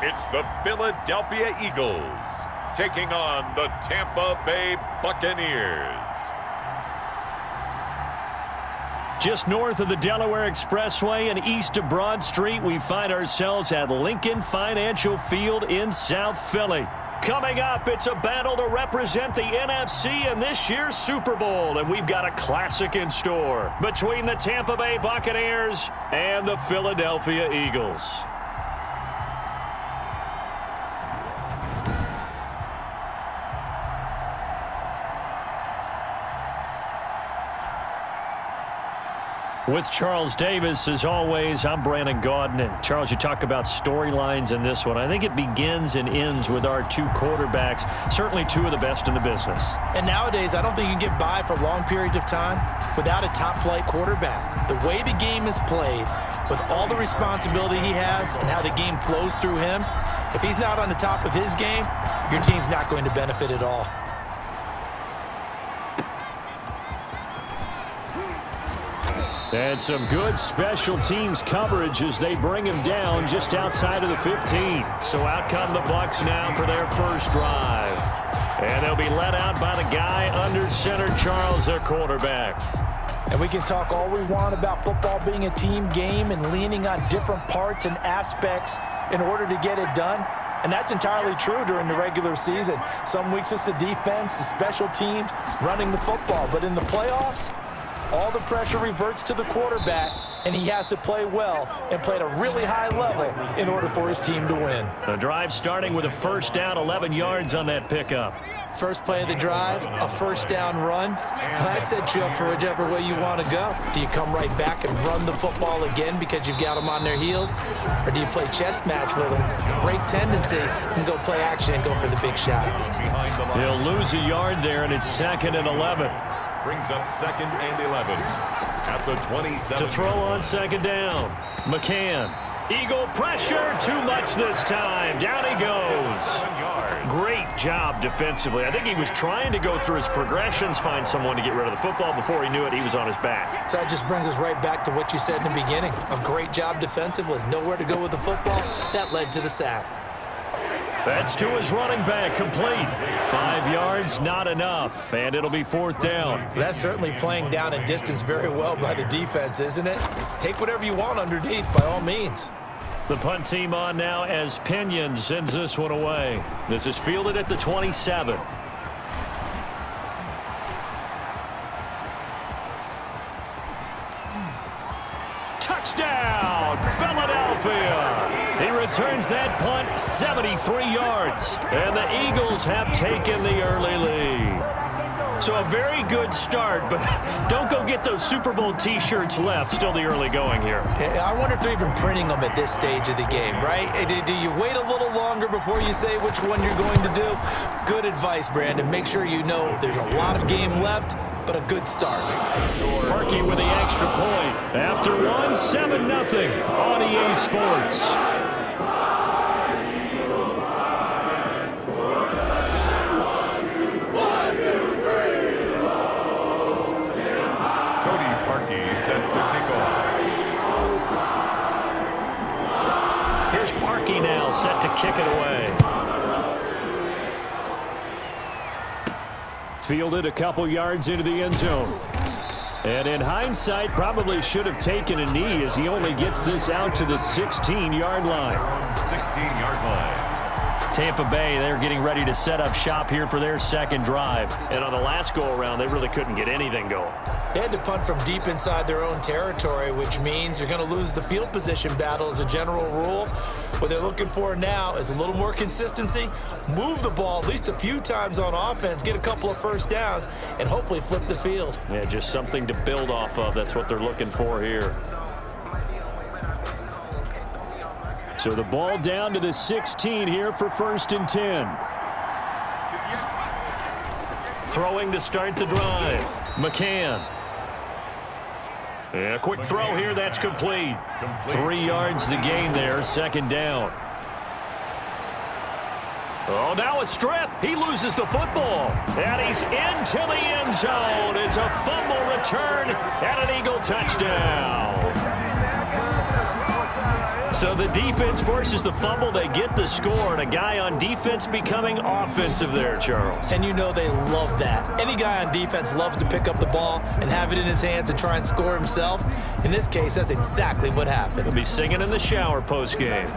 It's the Philadelphia Eagles taking on the Tampa Bay Buccaneers. Just north of the Delaware Expressway and east of Broad Street, we find ourselves at Lincoln Financial Field in South Philly. Coming up, it's a battle to represent the NFC in this year's Super Bowl, and we've got a classic in store between the Tampa Bay Buccaneers and the Philadelphia Eagles. With Charles Davis, as always, I'm Brandon Gaudin. Charles, you talk about storylines in this one. I think it begins and ends with our two quarterbacks, certainly two of the best in the business. And nowadays, I don't think you can get by for long periods of time without a top-flight quarterback. The way the game is played, with all the responsibility he has and how the game flows through him, if he's not on the top of his game, your team's not going to benefit at all. And some good special teams coverage as they bring him down just outside of the 15. So out come the Bucs now for their first drive. And they'll be led out by the guy under center, Charles, their quarterback. And we can talk all we want about football being a team game and leaning on different parts and aspects in order to get it done. And that's entirely true during the regular season. Some weeks it's the defense, the special teams, running the football. But in the playoffs, all the pressure reverts to the quarterback, and he has to play well and play at a really high level in order for his team to win. The drive starting with a first down, 11 yards on that pickup. First play of the drive, a first down run. That sets you up for whichever way you want to go. Do you come right back and run the football again because you've got them on their heels? Or do you play chess match with them, break tendency, and go play action and go for the big shot? He'll lose a yard there, and it's 2nd and 11. Brings up 2nd and 11 at the 27. To throw on 2nd down. McCann. Eagle pressure. Too much this time. Down he goes. Great job defensively. I think he was trying to go through his progressions, find someone to get rid of the football. Before he knew it, he was on his back. So that just brings us right back to what you said in the beginning. A great job defensively. Nowhere to go with the football. That led to the sack. That's to his running back, complete. 5 yards, not enough, and it'll be 4th down. That's certainly playing down and distance very well by the defense, isn't it? Take whatever you want underneath, by all means. The punt team on now as Pinion sends this one away. This is fielded at the 27. Touchdown, Philadelphia! He returns that punt 73 yards. And the Eagles have taken the early lead. So a very good start, but don't go get those Super Bowl T-shirts left. Still the early going here. I wonder if they're even printing them at this stage of the game, right? Do you wait a little longer before you say which one you're going to do? Good advice, Brandon. Make sure you know there's a lot of game left, but a good start. Parkey with the extra point. After one, 7-0 on EA Sports. Set to kick off. Here's Parkey now, set to kick it away. Fielded a couple yards into the end zone. And in hindsight, probably should have taken a knee as he only gets this out to the 16-yard line. 16-yard line. Tampa Bay, they're getting ready to set up shop here for their second drive. And on the last go-around, they really couldn't get anything going. They had to punt from deep inside their own territory, which means you're going to lose the field position battle as a general rule. What they're looking for now is a little more consistency, move the ball at least a few times on offense, get a couple of first downs, and hopefully flip the field. Yeah, just something to build off of. That's what they're looking for here. So the ball down to the 16 here for 1st and 10. Throwing to start the drive. McCann. And a quick throw here, that's complete. 3 yards the gain there, 2nd down. Oh, now a strip. He loses the football. And he's into the end zone. It's a fumble return and an Eagle touchdown. So the defense forces the fumble. They get the score, and a guy on defense becoming offensive there, Charles. And you know they love that. Any guy on defense loves to pick up the ball and have it in his hands and try and score himself. In this case, that's exactly what happened. He'll be singing in the shower post-game.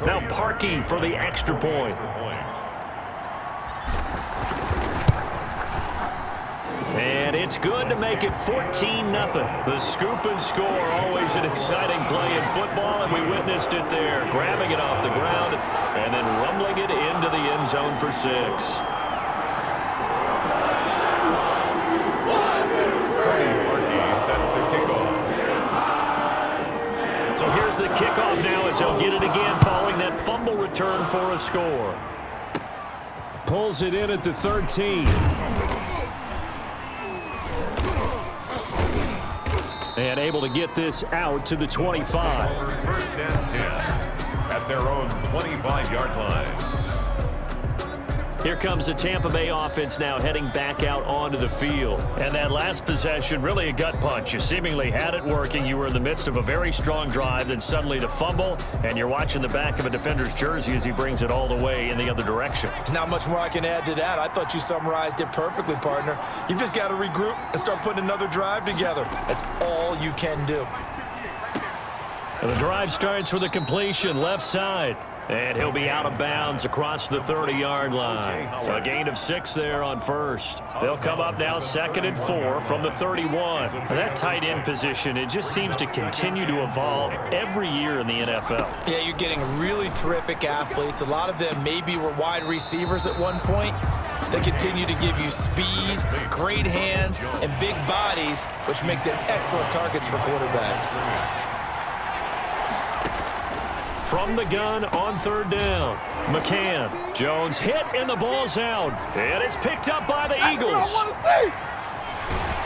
Now Parkey for the extra point. And it's good to make it 14-0. The scoop and score, always an exciting play in football, and we witnessed it there, grabbing it off the ground and then rumbling it into the end zone for 6. So here's the kickoff now as he'll get it again following that fumble return for a score. Pulls it in at the 13. And able to get this out to the 25. First and 10 at their own 25-yard line. Here comes the Tampa Bay offense now heading back out onto the field. And that last possession, really a gut punch. You seemingly had it working. You were in the midst of a very strong drive. Then suddenly the fumble, and you're watching the back of a defender's jersey as he brings it all the way in the other direction. There's not much more I can add to that. I thought you summarized it perfectly, partner. You've just got to regroup and start putting another drive together. That's all you can do. And the drive starts with a completion left side. And he'll be out of bounds across the 30-yard line. A gain of 6 there on first. They'll come up now 2nd and 4 from the 31. That tight end position, it just seems to continue to evolve every year in the NFL. Yeah, you're getting really terrific athletes. A lot of them maybe were wide receivers at one point. They continue to give you speed, great hands, and big bodies, which make them excellent targets for quarterbacks. From the gun on 3rd down. McCann. Jones hit and the ball's out. And it's picked up by the Eagles.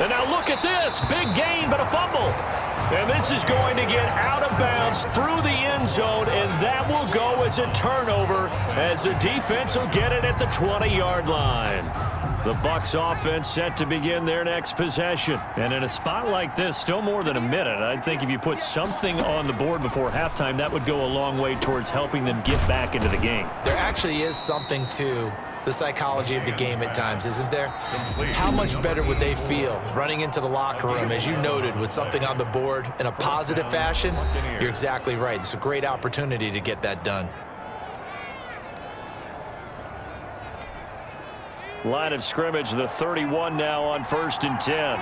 And now look at this. Big gain, but a fumble. And this is going to get out of bounds through the end zone, and that will go as a turnover as the defense will get it at the 20-yard line. The Bucs offense set to begin their next possession. And in a spot like this, still more than a minute, I think if you put something on the board before halftime, that would go a long way towards helping them get back into the game. There actually is something to the psychology of the game at times, isn't there? How much better would they feel running into the locker room, as you noted, with something on the board in a positive fashion? You're exactly right. It's a great opportunity to get that done. Line of scrimmage, the 31 now on 1st and 10.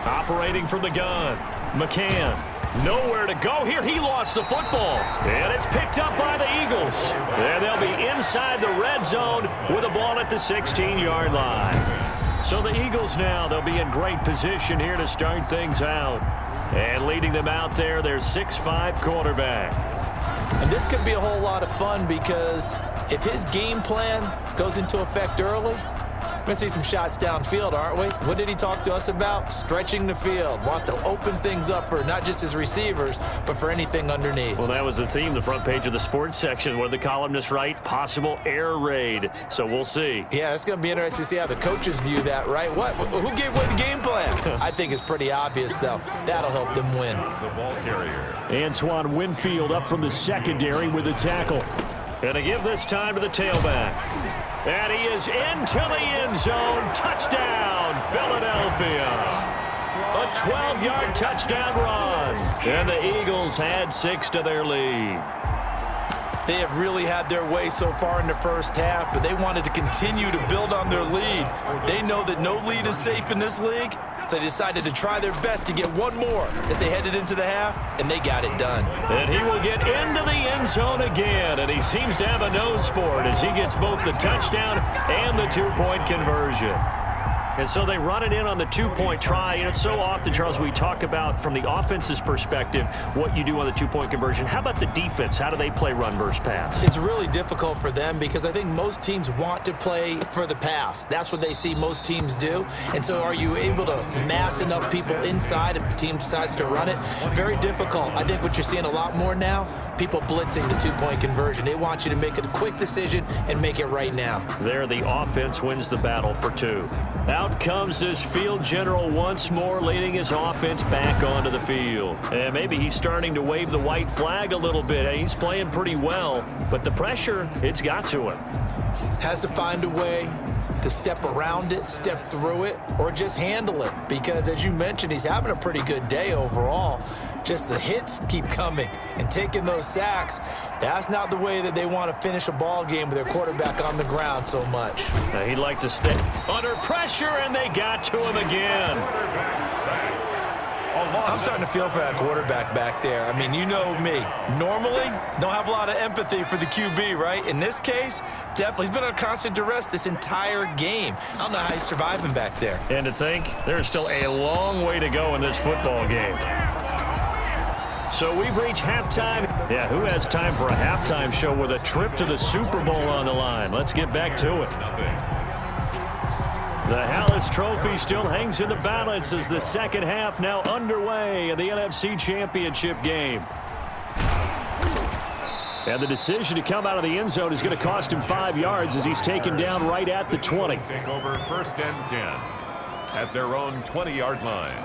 Operating from the gun. McCann. Nowhere to go here. He lost the football. And it's picked up by the Eagles. And they'll be inside the red zone with a ball at the 16-yard line. So the Eagles now, they'll be in great position here to start things out. And leading them out there, their 6'5" quarterback. And this could be a whole lot of fun because if his game plan goes into effect early, we're going to see some shots downfield, aren't we? What did he talk to us about? Stretching the field. Wants to open things up for not just his receivers, but for anything underneath. Well, that was the theme, the front page of the sports section, where the columnists write, possible air raid. So we'll see. Yeah, it's going to be interesting to see how the coaches view that, right? Who gave away the game plan? I think it's pretty obvious, though. That'll help them win. The ball carrier. Antoine Winfield up from the secondary with the tackle. Going to give this time to the tailback. And he is into the end zone. Touchdown, Philadelphia. A 12-yard touchdown run. And the Eagles had 6 to their lead. They have really had their way so far in the first half, but they wanted to continue to build on their lead. They know that no lead is safe in this league, so they decided to try their best to get one more as they headed into the half, and they got it done. And he will get into the end zone again, and he seems to have a nose for it as he gets both the touchdown and the 2-point conversion. And so they run it in on the two-point try. And it's so often, Charles, we talk about from the offense's perspective what you do on the two-point conversion. How about the defense? How do they play run versus pass? It's really difficult for them because I think most teams want to play for the pass. That's what they see most teams do. And so are you able to mass enough people inside if the team decides to run it? Very difficult. I think what you're seeing a lot more now, people blitzing the two-point conversion. They want you to make a quick decision and make it right now. There, the offense wins the battle for two. Out comes this field general once more, leading his offense back onto the field. And maybe he's starting to wave the white flag a little bit. He's playing pretty well, but the pressure, it's got to him. Has to find a way to step around it, step through it, or just handle it. Because as you mentioned, he's having a pretty good day overall. Just the hits keep coming and taking those sacks. That's not the way that they want to finish a ball game with their quarterback on the ground so much. Now he'd like to stay under pressure, and they got to him again. I'm starting to feel for that quarterback back there. I mean, you know me. Normally, don't have a lot of empathy for the QB, right? In this case, definitely. He's been under constant duress this entire game. I don't know how he's surviving back there. And to think, there's still a long way to go in this football game. So we've reached halftime. Yeah, who has time for a halftime show with a trip to the Super Bowl on the line? Let's get back to it. The Hallis Trophy still hangs in the balance as the second half now underway in the NFC Championship game. And the decision to come out of the end zone is going to cost him 5 yards as he's taken down right at the 20. Take over 1st and 10 at their own 20-yard line.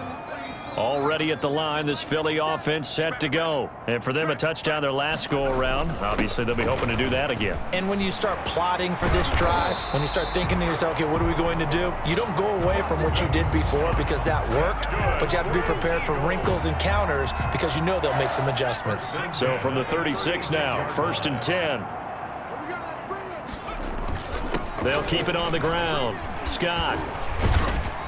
Already at the line, this Philly offense set to go. And for them, a touchdown their last go-around. Obviously, they'll be hoping to do that again. And when you start plotting for this drive, when you start thinking to yourself, okay, what are we going to do? You don't go away from what you did before because that worked, but you have to be prepared for wrinkles and counters because you know they'll make some adjustments. So from the 36 now, 1st and 10. They'll keep it on the ground. Scott.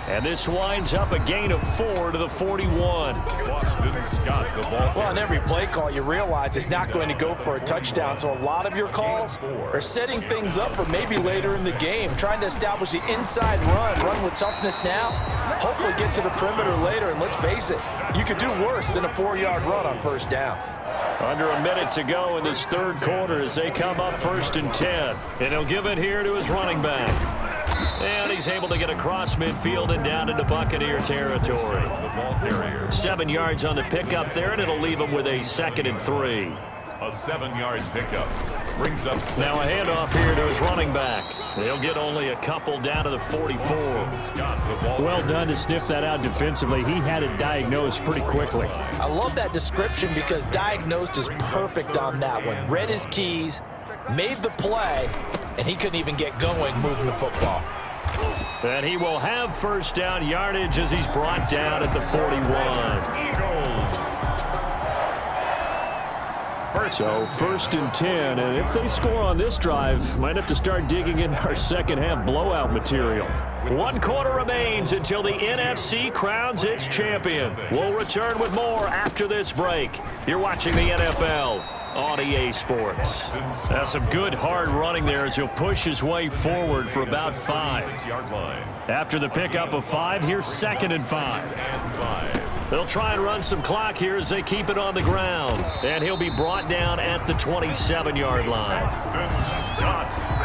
And this winds up a gain of 4 to the 41. Boston Scott, the ball. Well, on every play call, you realize it's not going to go for a touchdown. So a lot of your calls are setting things up for maybe later in the game, trying to establish the inside run with toughness now, hopefully get to the perimeter later. And let's face it, you could do worse than a 4-yard run on 1st down. Under a minute to go in this third quarter as they come up 1st and 10. And he'll give it here to his running back. And he's able to get across midfield and down into Buccaneer territory. 7 yards on the pickup there, and it'll leave him with a 2nd and 3. A 7-yard pickup brings up. Now a handoff here to his running back. They'll get only a couple down to the 44. Well done to sniff that out defensively. He had it diagnosed pretty quickly. I love that description because diagnosed is perfect on that one. Read his keys, made the play, and he couldn't even get going moving the football. And he will have 1st down yardage as he's brought down at the 41. So 1st and 10, and if they score on this drive, might have to start digging in our second half blowout material. 1 quarter remains until the NFC crowns its champion. We'll return with more after this break. You're watching the NFL on EA Sports. That's some good hard running there as he'll push his way forward for about 5. After the pickup of 5, here's 2nd and 5. They'll try and run some clock here as they keep it on the ground. And he'll be brought down at the 27-yard line.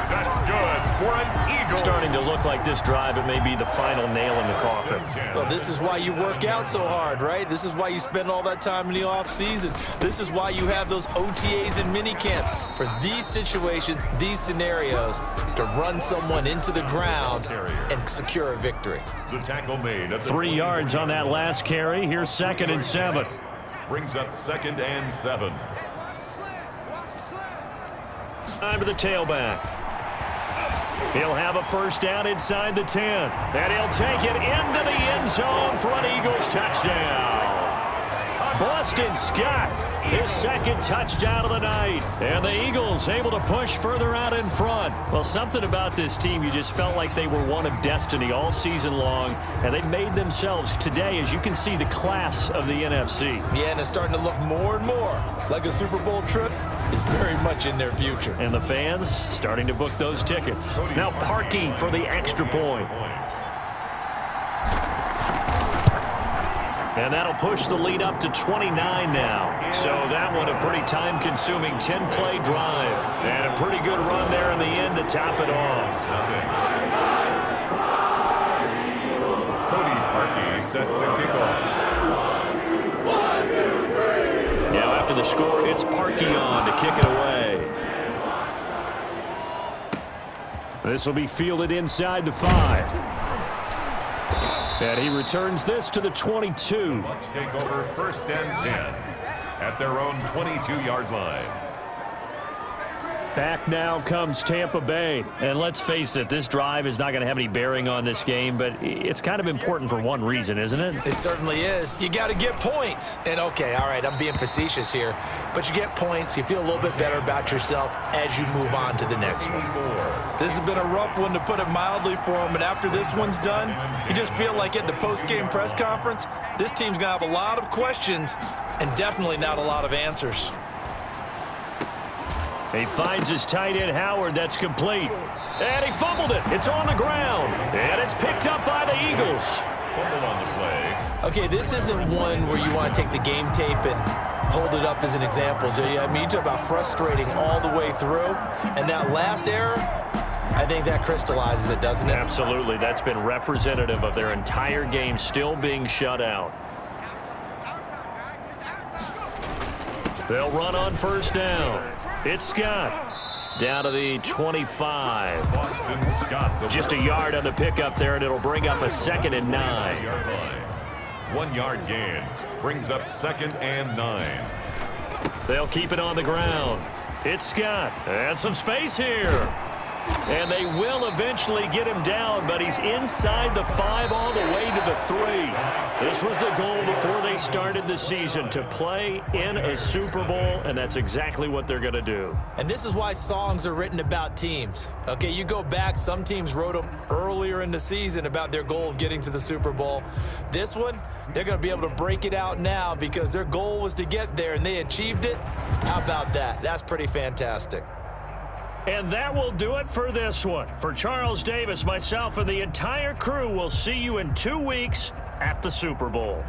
That's good for an Eagle. Starting to look like this drive, it may be the final nail in the coffin. Well, this is why you work out so hard, right? This is why you spend all that time in the offseason. This is why you have those OTAs and mini camps. For these situations, these scenarios, to run someone into the ground and secure a victory. The tackle made at the 3 yards on that last carry. Here's 2nd and 7. Brings up 2nd and 7. Time to the tailback. He'll have a 1st down inside the 10. And he'll take it into the end zone for an Eagles touchdown. Boston Scott, his 2nd touchdown of the night. And the Eagles able to push further out in front. Well, something about this team, you just felt like they were one of destiny all season long. And they made themselves today, as you can see, the class of the NFC. Yeah, and it's starting to look more and more like a Super Bowl trip is very much in their future. And the fans starting to book those tickets. Now Parkey for the extra point. And that'll push the lead up to 29 now. So that one a pretty time-consuming 10-play drive. And a pretty good run there in the end to top it off. Cody Parkey set to kick off. Now after the score, it's Parkey on to kick it away. This will be fielded inside the 5. And he returns this to the 22. Bucks take over 1st and 10 at their own 22-yard line. Back now comes Tampa Bay. And let's face it, this drive is not going to have any bearing on this game, but it's kind of important for one reason, isn't it? It certainly is. You got to get points. And, okay, all right, I'm being facetious here, but you get points. You feel a little bit better about yourself as you move on to the next one. This has been a rough one, to put it mildly, for him. And after this one's done, you just feel like at the post-game press conference, this team's going to have a lot of questions and definitely not a lot of answers. He finds his tight end, Howard. That's complete. And he fumbled it. It's on the ground. And it's picked up by the Eagles. Fumbled on the play. Okay, this isn't one where you want to take the game tape and hold it up as an example, do you? I mean, you talk about frustrating all the way through. And that last error, I think that crystallizes it, doesn't it? Absolutely. That's been representative of their entire game still being shut out. They'll run on 1st down. It's Scott down to the 25. Boston Scott. Just a yard on the pickup there, and it'll bring up a 2nd and 9. 1 yard gain brings up 2nd and 9. They'll keep it on the ground. It's Scott. And some space here. And they will eventually get him down, but he's inside the 5 all the way to the 3. This was the goal before they started the season, to play in a Super Bowl, and that's exactly what they're going to do. And this is why songs are written about teams. Okay, you go back, some teams wrote them earlier in the season about their goal of getting to the Super Bowl. This one, they're going to be able to break it out now because their goal was to get there, and they achieved it. How about that? That's pretty fantastic. And that will do it for this one. For Charles Davis, myself, and the entire crew, we'll see you in 2 weeks at the Super Bowl.